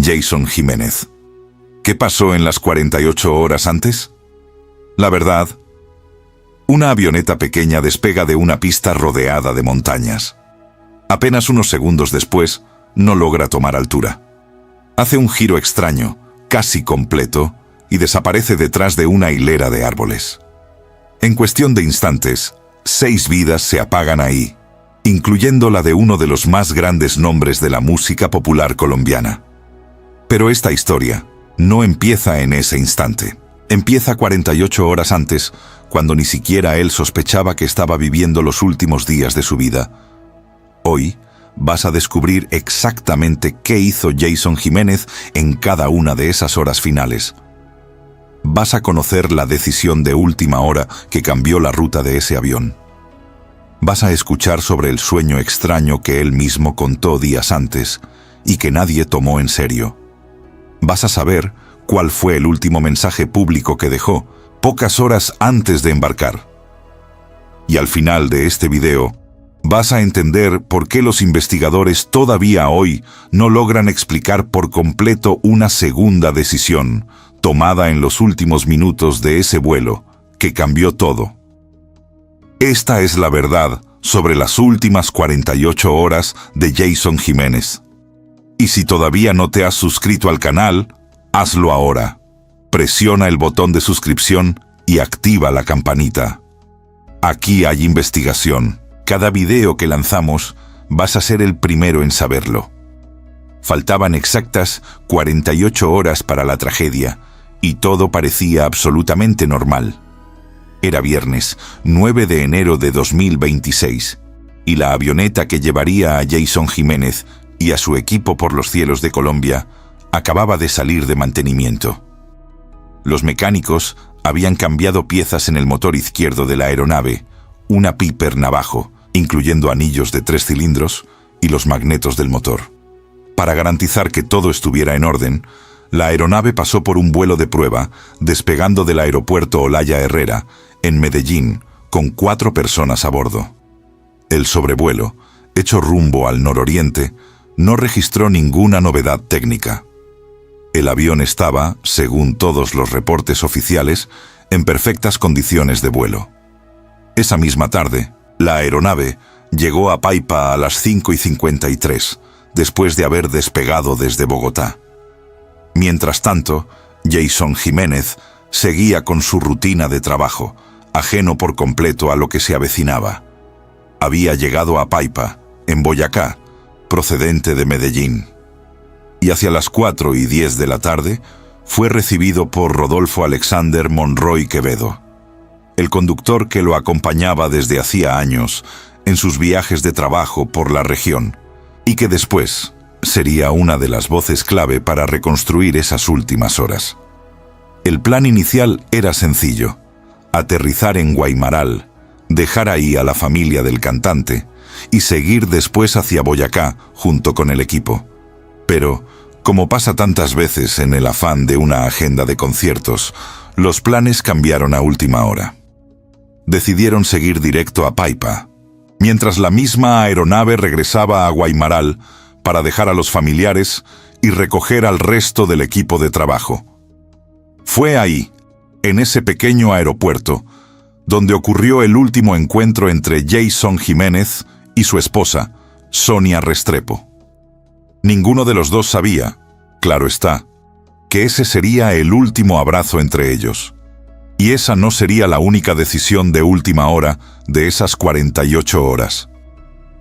Jason Jiménez. ¿Qué pasó en las 48 horas antes? La verdad, una avioneta pequeña despega de una pista rodeada de montañas. Apenas unos segundos después, no logra tomar altura. Hace un giro extraño, casi completo, y desaparece detrás de una hilera de árboles. En cuestión de instantes, 6 vidas se apagan ahí, incluyendo la de uno de los más grandes nombres de la música popular colombiana. Pero esta historia no empieza en ese instante. Empieza 48 horas antes, cuando ni siquiera él sospechaba que estaba viviendo los últimos días de su vida. Hoy vas a descubrir exactamente qué hizo Jason Jiménez en cada una de esas horas finales. Vas a conocer la decisión de última hora que cambió la ruta de ese avión. Vas a escuchar sobre el sueño extraño que él mismo contó días antes y que nadie tomó en serio. Vas a saber cuál fue el último mensaje público que dejó pocas horas antes de embarcar. Y al final de este video, vas a entender por qué los investigadores todavía hoy no logran explicar por completo una segunda decisión tomada en los últimos minutos de ese vuelo que cambió todo. Esta es la verdad sobre las últimas 48 horas de Jason Jiménez. Y si todavía no te has suscrito al canal, hazlo ahora. Presiona el botón de suscripción y activa la campanita. Aquí hay investigación. Cada video que lanzamos vas a ser el primero en saberlo. Faltaban exactas 48 horas para la tragedia y todo parecía absolutamente normal. Era viernes, 9 de enero de 2026, y la avioneta que llevaría a Jason Jiménez y a su equipo por los cielos de Colombia acababa de salir de mantenimiento. Los mecánicos habían cambiado piezas en el motor izquierdo de la aeronave, una Piper Navajo, incluyendo anillos de 3 cilindros y los magnetos del motor. Para garantizar que todo estuviera en orden, la aeronave pasó por un vuelo de prueba, despegando del aeropuerto Olaya Herrera, en Medellín, con 4 personas a bordo. El sobrevuelo, hecho rumbo al nororiente, no registró ninguna novedad técnica. El avión estaba, según todos los reportes oficiales, en perfectas condiciones de vuelo. Esa misma tarde, la aeronave llegó a Paipa a las 5:53, después de haber despegado desde Bogotá. Mientras tanto, Jason Jiménez seguía con su rutina de trabajo, ajeno por completo a lo que se avecinaba. Había llegado a Paipa, en Boyacá, procedente de Medellín. Y hacia las 4:10 de la tarde, fue recibido por Rodolfo Alexander Monroy Quevedo, el conductor que lo acompañaba desde hacía años en sus viajes de trabajo por la región, y que después sería una de las voces clave para reconstruir esas últimas horas. El plan inicial era sencillo: aterrizar en Guaymaral, dejar ahí a la familia del cantante y seguir después hacia Boyacá junto con el equipo. Pero, como pasa tantas veces en el afán de una agenda de conciertos, los planes cambiaron a última hora. Decidieron seguir directo a Paipa, mientras la misma aeronave regresaba a Guaymaral para dejar a los familiares y recoger al resto del equipo de trabajo. Fue ahí, en ese pequeño aeropuerto, donde ocurrió el último encuentro entre Jason Jiménez y su esposa, Sonia Restrepo. Ninguno de los dos sabía, claro está, que ese sería el último abrazo entre ellos. Y esa no sería la única decisión de última hora de esas 48 horas.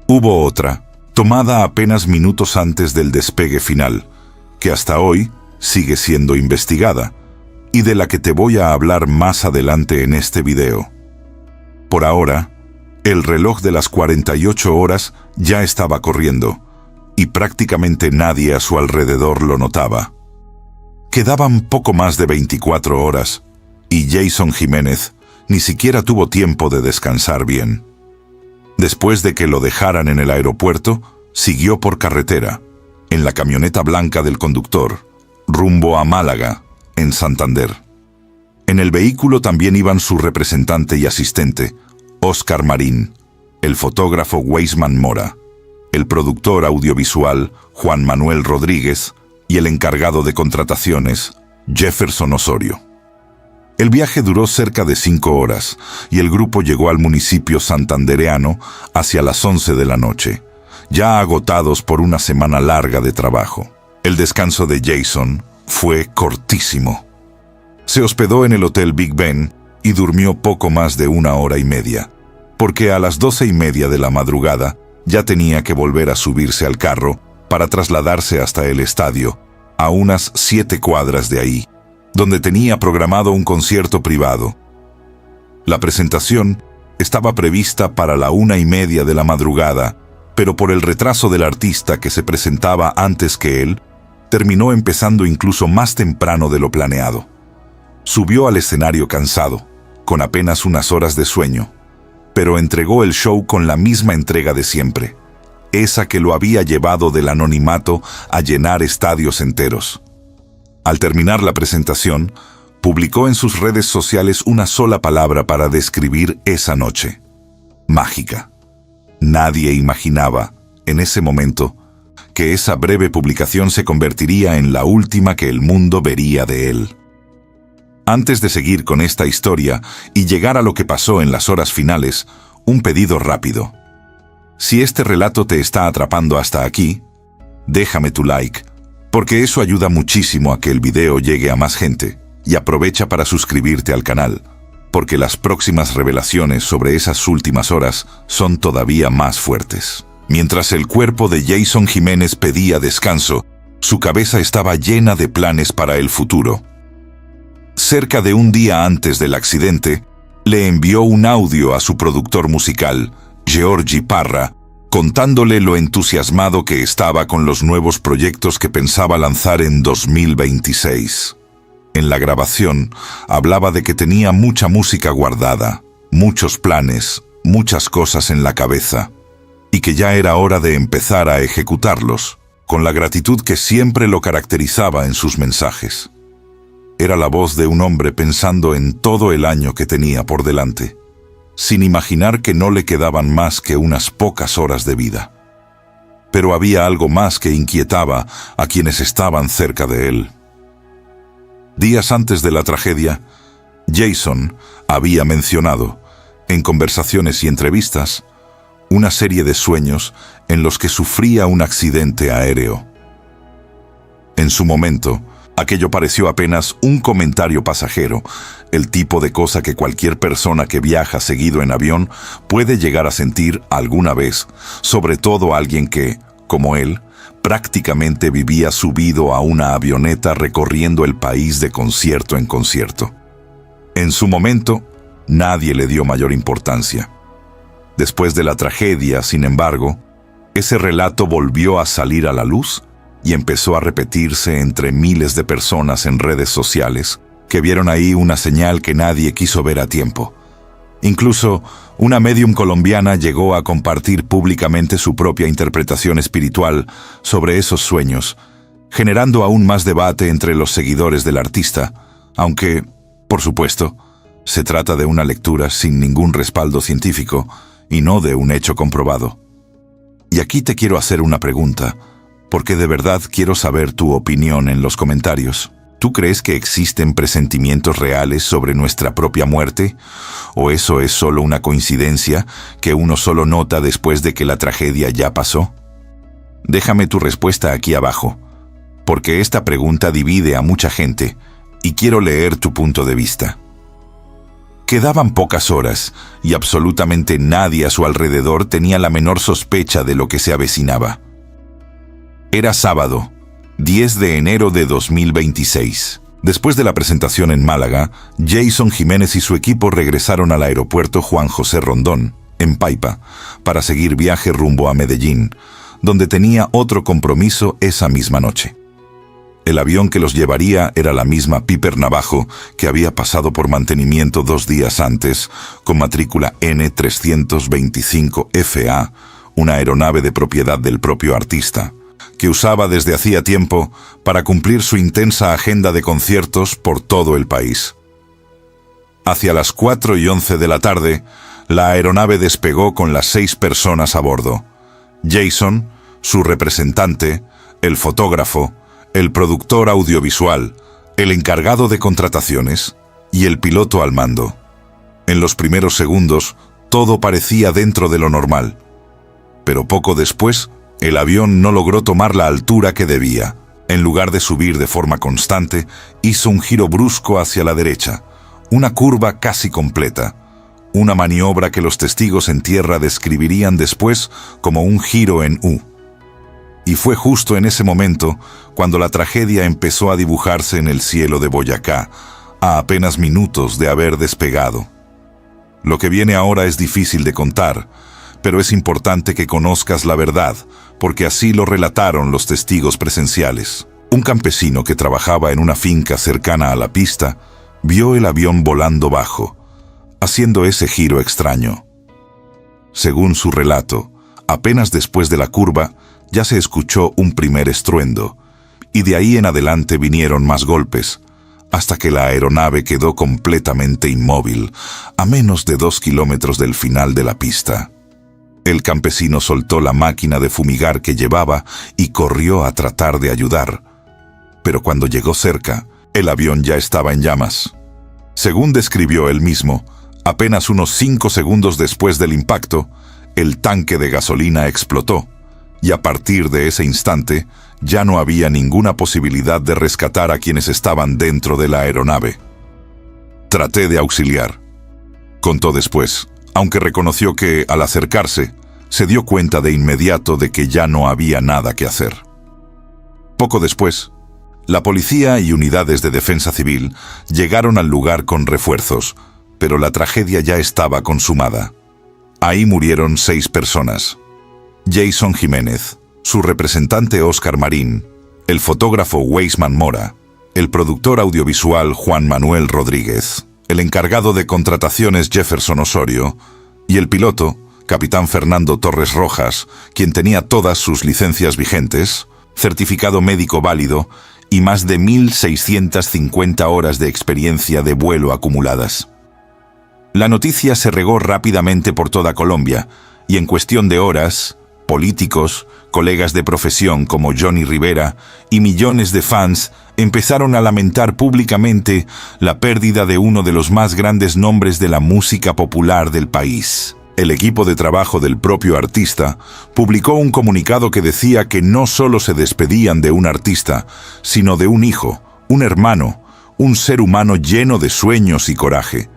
Hubo otra, tomada apenas minutos antes del despegue final, que hasta hoy sigue siendo investigada, y de la que te voy a hablar más adelante en este video. Por ahora, el reloj de las 48 horas ya estaba corriendo, y prácticamente nadie a su alrededor lo notaba. Quedaban poco más de 24 horas, y Jason Jiménez ni siquiera tuvo tiempo de descansar bien. Después de que lo dejaran en el aeropuerto, siguió por carretera, en la camioneta blanca del conductor, rumbo a Málaga, en Santander. En el vehículo también iban su representante y asistente, Óscar Marín, el fotógrafo Weisman Mora, el productor audiovisual Juan Manuel Rodríguez, y el encargado de contrataciones, Jefferson Osorio. El viaje duró cerca de 5 horas y el grupo llegó al municipio santandereano hacia las 11 de la noche, ya agotados por una semana larga de trabajo. El descanso de Jason fue cortísimo. Se hospedó en el Hotel Big Ben y durmió poco más de 1 hora y media, porque a las 12:30 de la madrugada ya tenía que volver a subirse al carro para trasladarse hasta el estadio, a unas 7 cuadras de ahí, donde tenía programado un concierto privado. La presentación estaba prevista para la 1:30 de la madrugada, pero por el retraso del artista que se presentaba antes que él, terminó empezando incluso más temprano de lo planeado. Subió al escenario cansado, con apenas unas horas de sueño, pero entregó el show con la misma entrega de siempre, esa que lo había llevado del anonimato a llenar estadios enteros. Al terminar la presentación, publicó en sus redes sociales una sola palabra para describir esa noche: mágica. Nadie imaginaba, en ese momento, que esa breve publicación se convertiría en la última que el mundo vería de él. Antes de seguir con esta historia y llegar a lo que pasó en las horas finales, un pedido rápido. Si este relato te está atrapando hasta aquí, déjame tu like, porque eso ayuda muchísimo a que el video llegue a más gente, y aprovecha para suscribirte al canal, porque las próximas revelaciones sobre esas últimas horas son todavía más fuertes. Mientras el cuerpo de Jason Jiménez pedía descanso, su cabeza estaba llena de planes para el futuro. Cerca de un día antes del accidente, le envió un audio a su productor musical, Georgie Parra, contándole lo entusiasmado que estaba con los nuevos proyectos que pensaba lanzar en 2026. En la grabación, hablaba de que tenía mucha música guardada, muchos planes, muchas cosas en la cabeza, y que ya era hora de empezar a ejecutarlos, con la gratitud que siempre lo caracterizaba en sus mensajes. Era la voz de un hombre pensando en todo el año que tenía por delante, sin imaginar que no le quedaban más que unas pocas horas de vida. Pero había algo más que inquietaba a quienes estaban cerca de él. Días antes de la tragedia, Jason había mencionado, en conversaciones y entrevistas, una serie de sueños en los que sufría un accidente aéreo. En su momento, aquello pareció apenas un comentario pasajero, el tipo de cosa que cualquier persona que viaja seguido en avión puede llegar a sentir alguna vez, sobre todo alguien que, como él, prácticamente vivía subido a una avioneta recorriendo el país de concierto en concierto. En su momento, nadie le dio mayor importancia. Después de la tragedia, sin embargo, ese relato volvió a salir a la luz y empezó a repetirse entre miles de personas en redes sociales que vieron ahí una señal que nadie quiso ver a tiempo. Incluso, una médium colombiana llegó a compartir públicamente su propia interpretación espiritual sobre esos sueños, generando aún más debate entre los seguidores del artista, aunque, por supuesto, se trata de una lectura sin ningún respaldo científico y no de un hecho comprobado. Y aquí te quiero hacer una pregunta, porque de verdad quiero saber tu opinión en los comentarios. ¿Tú crees que existen presentimientos reales sobre nuestra propia muerte? ¿O eso es solo una coincidencia que uno solo nota después de que la tragedia ya pasó? Déjame tu respuesta aquí abajo, porque esta pregunta divide a mucha gente y quiero leer tu punto de vista. Quedaban pocas horas y absolutamente nadie a su alrededor tenía la menor sospecha de lo que se avecinaba. Era sábado, 10 de enero de 2026. Después de la presentación en Málaga, Jason Jiménez y su equipo regresaron al aeropuerto Juan José Rondón, en Paipa, para seguir viaje rumbo a Medellín, donde tenía otro compromiso esa misma noche. El avión que los llevaría era la misma Piper Navajo que había pasado por mantenimiento 2 días antes, con matrícula N325FA, una aeronave de propiedad del propio artista, que usaba desde hacía tiempo para cumplir su intensa agenda de conciertos por todo el país. Hacia las 4:11 de la tarde, la aeronave despegó con las 6 personas a bordo: Jason, su representante, el fotógrafo, el productor audiovisual, el encargado de contrataciones y el piloto al mando. En los primeros segundos, todo parecía dentro de lo normal. Pero poco después, el avión no logró tomar la altura que debía. En lugar de subir de forma constante, hizo un giro brusco hacia la derecha, una curva casi completa, una maniobra que los testigos en tierra describirían después como un giro en U. Y fue justo en ese momento cuando la tragedia empezó a dibujarse en el cielo de Boyacá, a apenas minutos de haber despegado. Lo que viene ahora es difícil de contar, pero es importante que conozcas la verdad, porque así lo relataron los testigos presenciales. Un campesino que trabajaba en una finca cercana a la pista vio el avión volando bajo, haciendo ese giro extraño. Según su relato, apenas después de la curva ya se escuchó un primer estruendo, y de ahí en adelante vinieron más golpes, hasta que la aeronave quedó completamente inmóvil, a menos de 2 kilómetros del final de la pista. El campesino soltó la máquina de fumigar que llevaba y corrió a tratar de ayudar. Pero cuando llegó cerca, el avión ya estaba en llamas. Según describió él mismo, apenas unos 5 segundos después del impacto, el tanque de gasolina explotó, y a partir de ese instante ya no había ninguna posibilidad de rescatar a quienes estaban dentro de la aeronave. Traté de auxiliar, contó después, aunque reconoció que, al acercarse, se dio cuenta de inmediato de que ya no había nada que hacer. Poco después, la policía y unidades de defensa civil llegaron al lugar con refuerzos, pero la tragedia ya estaba consumada. Ahí murieron 6 personas. Jason Jiménez, su representante Óscar Marín, el fotógrafo Weisman Mora, el productor audiovisual Juan Manuel Rodríguez, el encargado de contrataciones Jefferson Osorio y el piloto, capitán Fernando Torres Rojas, quien tenía todas sus licencias vigentes, certificado médico válido y más de 1.650 horas de experiencia de vuelo acumuladas. La noticia se regó rápidamente por toda Colombia y en cuestión de horas, políticos, colegas de profesión como Johnny Rivera y millones de fans empezaron a lamentar públicamente la pérdida de uno de los más grandes nombres de la música popular del país. El equipo de trabajo del propio artista publicó un comunicado que decía que no solo se despedían de un artista, sino de un hijo, un hermano, un ser humano lleno de sueños y coraje,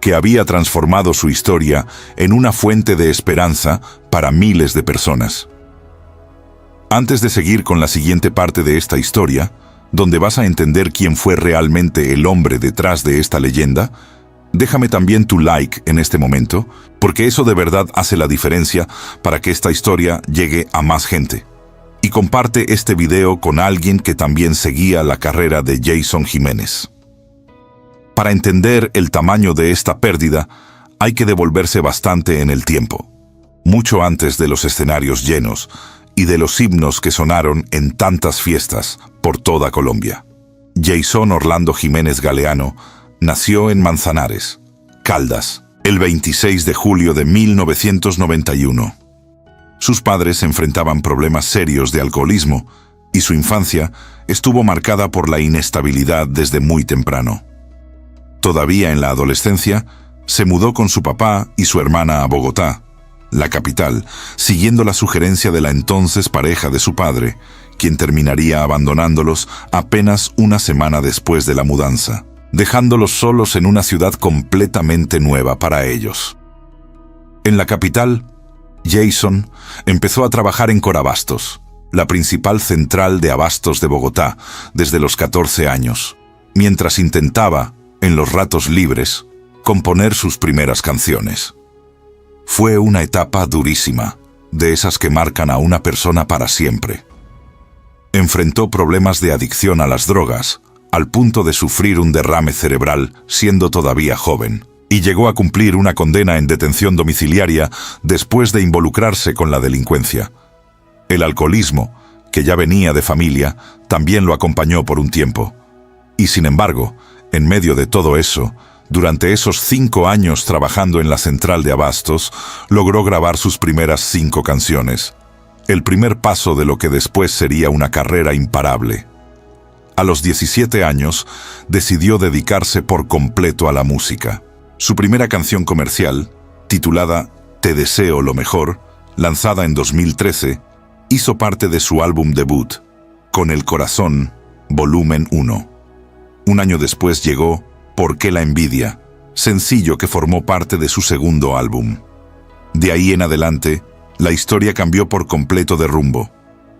que había transformado su historia en una fuente de esperanza para miles de personas. Antes de seguir con la siguiente parte de esta historia, donde vas a entender quién fue realmente el hombre detrás de esta leyenda, déjame también tu like en este momento, porque eso de verdad hace la diferencia para que esta historia llegue a más gente. Y comparte este video con alguien que también seguía la carrera de Jason Jiménez. Para entender el tamaño de esta pérdida, hay que devolverse bastante en el tiempo, mucho antes de los escenarios llenos y de los himnos que sonaron en tantas fiestas por toda Colombia. Jason Orlando Jiménez Galeano nació en Manzanares, Caldas, el 26 de julio de 1991. Sus padres enfrentaban problemas serios de alcoholismo y su infancia estuvo marcada por la inestabilidad desde muy temprano. Todavía en la adolescencia, se mudó con su papá y su hermana a Bogotá, la capital, siguiendo la sugerencia de la entonces pareja de su padre, quien terminaría abandonándolos apenas una semana después de la mudanza, dejándolos solos en una ciudad completamente nueva para ellos. En la capital, Jason empezó a trabajar en Corabastos, la principal central de abastos de Bogotá, desde los 14 años, mientras intentaba, en los ratos libres, componer sus primeras canciones. Fue una etapa durísima, de esas que marcan a una persona para siempre. Enfrentó problemas de adicción a las drogas, al punto de sufrir un derrame cerebral siendo todavía joven, y llegó a cumplir una condena en detención domiciliaria después de involucrarse con la delincuencia. El alcoholismo, que ya venía de familia, también lo acompañó por un tiempo. Y sin embargo, en medio de todo eso, durante esos 5 años trabajando en la central de abastos, logró grabar sus primeras 5 canciones. El primer paso de lo que después sería una carrera imparable. A los 17 años, decidió dedicarse por completo a la música. Su primera canción comercial, titulada Te deseo lo mejor, lanzada en 2013, hizo parte de su álbum debut, Con el corazón, volumen 1. Un año después llegó ¿Por qué la envidia?, sencillo que formó parte de su segundo álbum. De ahí en adelante, la historia cambió por completo de rumbo.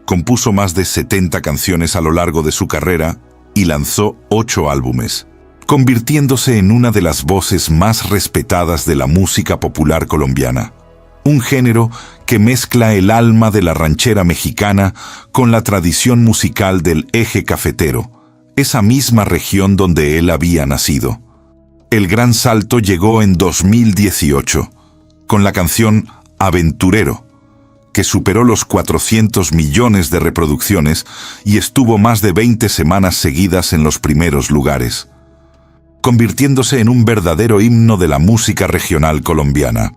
Compuso más de 70 canciones a lo largo de su carrera y lanzó 8 álbumes, convirtiéndose en una de las voces más respetadas de la música popular colombiana. Un género que mezcla el alma de la ranchera mexicana con la tradición musical del eje cafetero, esa misma región donde él había nacido. El gran salto llegó en 2018, con la canción Aventurero, que superó los 400 millones de reproducciones y estuvo más de 20 semanas seguidas en los primeros lugares, convirtiéndose en un verdadero himno de la música regional colombiana.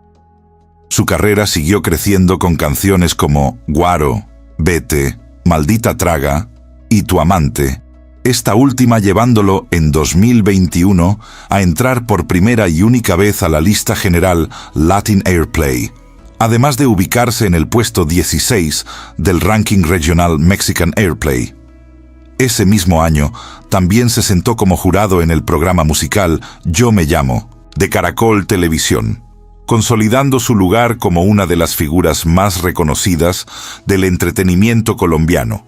Su carrera siguió creciendo con canciones como Guaro, Vete, Maldita Traga y Tu Amante, esta última llevándolo en 2021 a entrar por primera y única vez a la lista general Latin Airplay, además de ubicarse en el puesto 16 del ranking regional Mexican Airplay. Ese mismo año, también se sentó como jurado en el programa musical Yo Me Llamo, de Caracol Televisión, consolidando su lugar como una de las figuras más reconocidas del entretenimiento colombiano,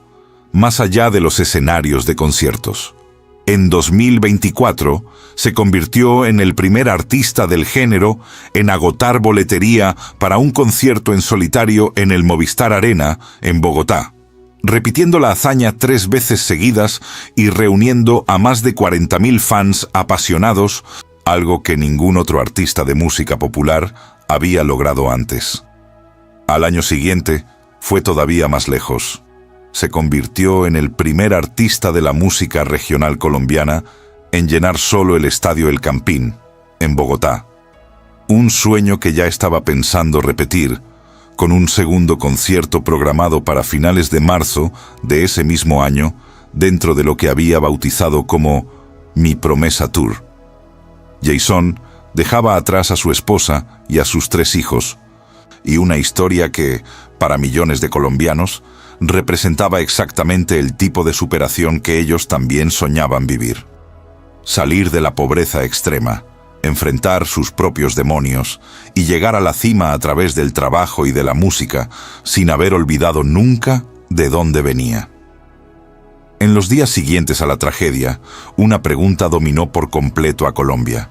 más allá de los escenarios de conciertos. En 2024, se convirtió en el primer artista del género en agotar boletería para un concierto en solitario en el Movistar Arena, en Bogotá, repitiendo la hazaña 3 veces seguidas y reuniendo a más de 40.000 fans apasionados, algo que ningún otro artista de música popular había logrado antes. Al año siguiente, fue todavía más lejos. Se convirtió en el primer artista de la música regional colombiana en llenar solo el Estadio El Campín, en Bogotá. Un sueño que ya estaba pensando repetir, con un segundo concierto programado para finales de marzo de ese mismo año, dentro de lo que había bautizado como Mi Promesa Tour. Jason dejaba atrás a su esposa y a sus 3 hijos, y una historia que, para millones de colombianos, representaba exactamente el tipo de superación que ellos también soñaban vivir. Salir de la pobreza extrema, enfrentar sus propios demonios y llegar a la cima a través del trabajo y de la música, sin haber olvidado nunca de dónde venía. En los días siguientes a la tragedia, una pregunta dominó por completo a Colombia.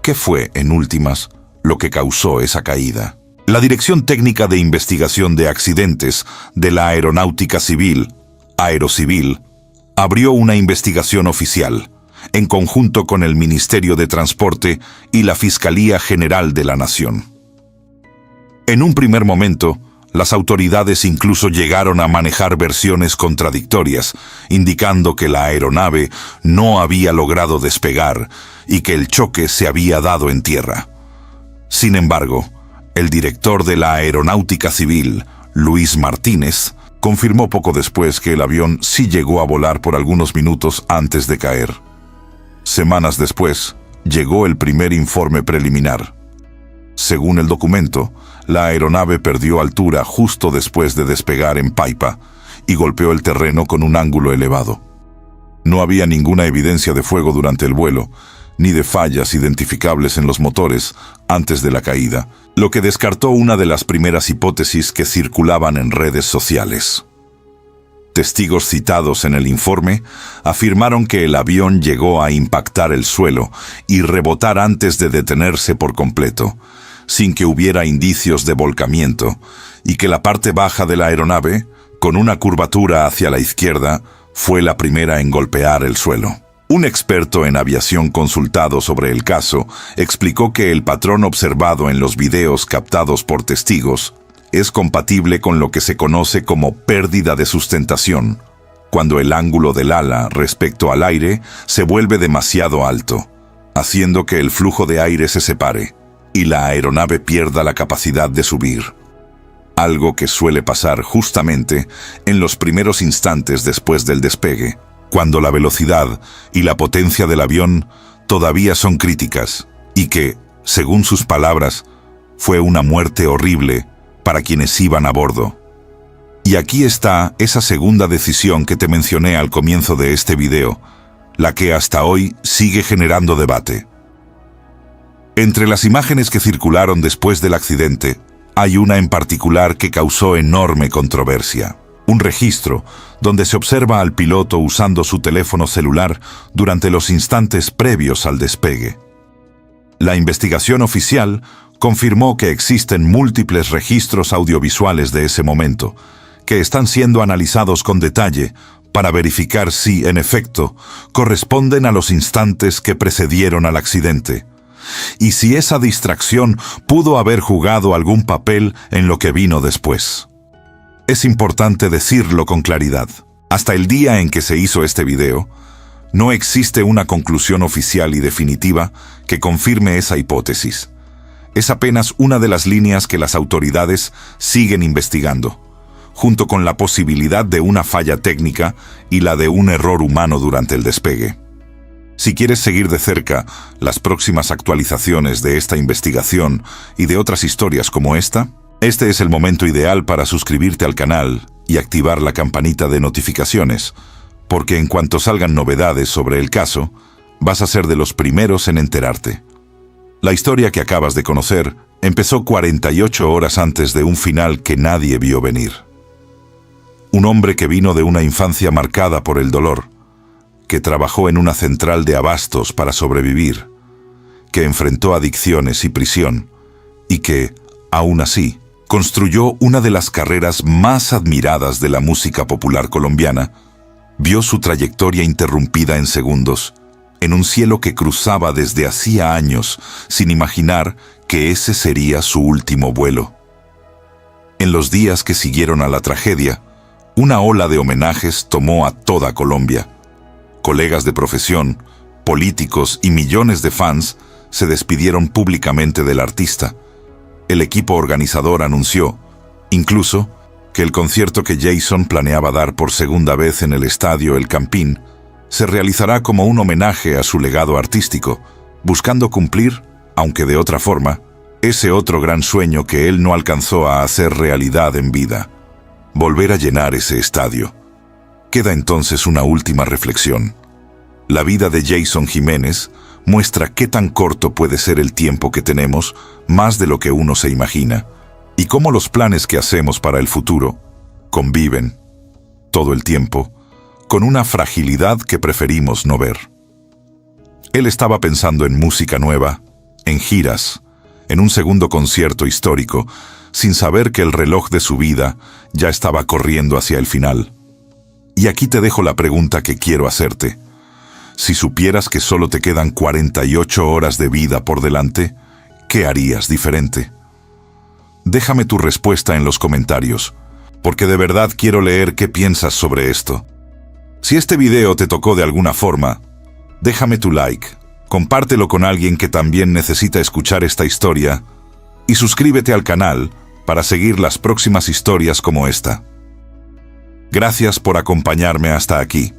¿Qué fue, en últimas, lo que causó esa caída? La Dirección Técnica de Investigación de Accidentes de la Aeronáutica Civil, Aerocivil, abrió una investigación oficial, en conjunto con el Ministerio de Transporte y la Fiscalía General de la Nación. En un primer momento, las autoridades incluso llegaron a manejar versiones contradictorias, indicando que la aeronave no había logrado despegar y que el choque se había dado en tierra. Sin embargo, el director de la Aeronáutica Civil, Luis Martínez, confirmó poco después que el avión sí llegó a volar por algunos minutos antes de caer. Semanas después, llegó el primer informe preliminar. Según el documento, la aeronave perdió altura justo después de despegar en Paipa y golpeó el terreno con un ángulo elevado. No había ninguna evidencia de fuego durante el vuelo, ni de fallas identificables en los motores antes de la caída, lo que descartó una de las primeras hipótesis que circulaban en redes sociales. Testigos citados en el informe afirmaron que el avión llegó a impactar el suelo y rebotar antes de detenerse por completo, sin que hubiera indicios de volcamiento, y que la parte baja de la aeronave, con una curvatura hacia la izquierda, fue la primera en golpear el suelo. Un experto en aviación consultado sobre el caso explicó que el patrón observado en los videos captados por testigos es compatible con lo que se conoce como pérdida de sustentación, cuando el ángulo del ala respecto al aire se vuelve demasiado alto, haciendo que el flujo de aire se separe y la aeronave pierda la capacidad de subir. Algo que suele pasar justamente en los primeros instantes después del despegue, cuando la velocidad y la potencia del avión todavía son críticas, y que, según sus palabras, fue una muerte horrible para quienes iban a bordo. Y aquí está esa segunda decisión que te mencioné al comienzo de este video, la que hasta hoy sigue generando debate. Entre las imágenes que circularon después del accidente, hay una en particular que causó enorme controversia. Un registro donde se observa al piloto usando su teléfono celular durante los instantes previos al despegue. La investigación oficial confirmó que existen múltiples registros audiovisuales de ese momento, que están siendo analizados con detalle para verificar si, en efecto, corresponden a los instantes que precedieron al accidente, y si esa distracción pudo haber jugado algún papel en lo que vino después. Es importante decirlo con claridad. Hasta el día en que se hizo este video, no existe una conclusión oficial y definitiva que confirme esa hipótesis. Es apenas una de las líneas que las autoridades siguen investigando, junto con la posibilidad de una falla técnica y la de un error humano durante el despegue. Si quieres seguir de cerca las próximas actualizaciones de esta investigación y de otras historias como esta, este es el momento ideal para suscribirte al canal y activar la campanita de notificaciones, porque en cuanto salgan novedades sobre el caso, vas a ser de los primeros en enterarte. La historia que acabas de conocer empezó 48 horas antes de un final que nadie vio venir. Un hombre que vino de una infancia marcada por el dolor, que trabajó en una central de abastos para sobrevivir, que enfrentó adicciones y prisión, y que, aún así, construyó una de las carreras más admiradas de la música popular colombiana, vio su trayectoria interrumpida en segundos, en un cielo que cruzaba desde hacía años, sin imaginar que ese sería su último vuelo. En los días que siguieron a la tragedia, una ola de homenajes tomó a toda Colombia. Colegas de profesión, políticos y millones de fans se despidieron públicamente del artista. El equipo organizador anunció, incluso, que el concierto que Jason planeaba dar por segunda vez en el estadio El Campín se realizará como un homenaje a su legado artístico, buscando cumplir, aunque de otra forma, ese otro gran sueño que él no alcanzó a hacer realidad en vida: volver a llenar ese estadio. Queda entonces una última reflexión. La vida de Jason Jiménez muestra qué tan corto puede ser el tiempo que tenemos, más de lo que uno se imagina, y cómo los planes que hacemos para el futuro conviven, todo el tiempo, con una fragilidad que preferimos no ver. Él estaba pensando en música nueva, en giras, en un segundo concierto histórico, sin saber que el reloj de su vida ya estaba corriendo hacia el final. Y aquí te dejo la pregunta que quiero hacerte. Si supieras que solo te quedan 48 horas de vida por delante, ¿qué harías diferente? Déjame tu respuesta en los comentarios, porque de verdad quiero leer qué piensas sobre esto. Si este video te tocó de alguna forma, déjame tu like, compártelo con alguien que también necesita escuchar esta historia y suscríbete al canal para seguir las próximas historias como esta. Gracias por acompañarme hasta aquí.